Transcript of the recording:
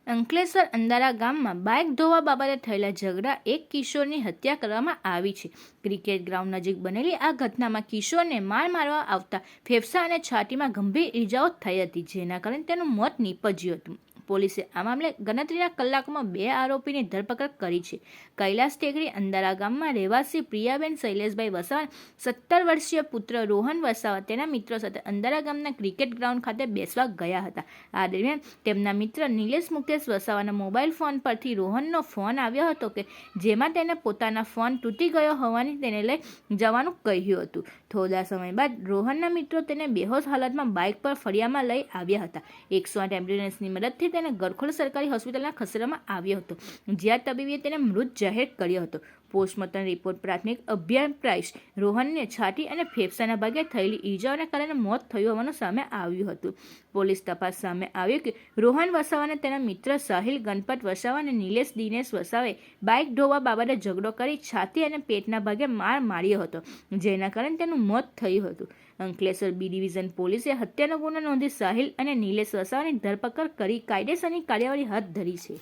અંકલેશ્વર અંધારા ગામમાં બાઇક ધોવા બાબતે થયેલા ઝઘડા એક કિશોરની હત્યા કરવામાં આવી છે. ક્રિકેટ ગ્રાઉન્ડ નજીક બનેલી આ ઘટનામાં કિશોરને મારવા આવતા ફેફસા અને છાતીમાં ગંભીર ઈજાઓ થઈ હતી, જેના કારણે તેનું મોત નીપજ્યું હતું. પોલીસે આ મામલે ગણતરીના કલાકોમાં 2 આરોપીની ધરપકડ કરી છે. કૈલાસ ટેકરી અંધારા ગામમાં રહેવાસી પ્રિયાબેન શૈલેષભાઈ વસાવા 17 વર્ષીય પુત્ર રોહન વસાવા તેના મિત્રો સાથે અંધારા ગામના ક્રિકેટ ગ્રાઉન્ડ ખાતે બેસવા ગયા હતા. આ દરમિયાન તેમના મિત્ર નિલેશ મુકેશ વસાવાના મોબાઈલ ફોન પરથી રોહનનો ફોન આવ્યો હતો કે જેમાં તેને પોતાના ફોન તૂટી ગયો હોવાની તેને લઈ જવાનું કહ્યું હતું. થોડા સમય બાદ રોહનના મિત્રો તેને બેહોશ હાલતમાં બાઇક પર ફળિયામાં લઈ આવ્યા હતા. 108 એમ્બ્યુલન્સની મદદથી તેને ગરખોલ સરકારી હોસ્પિટલમાં ખસેડવામાં આવ્યો હતો, જ્યાં તબીબે તેને મૃત જાહેર કર્યો હતો. પોસ્ટમોર્ટમ રિપોર્ટ પ્રાથમિક અભ્યાસ રોહનને છાતી અને ફેફસાના ભાગે થયેલી ઈજાઓને કારણે મોત થયું હોવાનું સામે આવ્યું હતું. પોલીસ તપાસ સામે આવ્યું કે રોહન વસાવાને તેના મિત્ર સાહિલ ગણપત વસાવા અને નિલેશ દિનેશ વસાવાએ બાઇક ધોવા બાબતે ઝઘડો કરી છાતી અને પેટના ભાગે માર માર્યો હતો, જેના કારણે તેનું મોત થયું હતું. અંકલેશ્વર બી ડિવિઝન પોલીસે હત્યાનો ગુનો નોંધી સાહિલ અને નિલેશ વસાવાની ધરપકડ કરી કાયદેસરની કાર્યવાહી હાથ ધરી છે.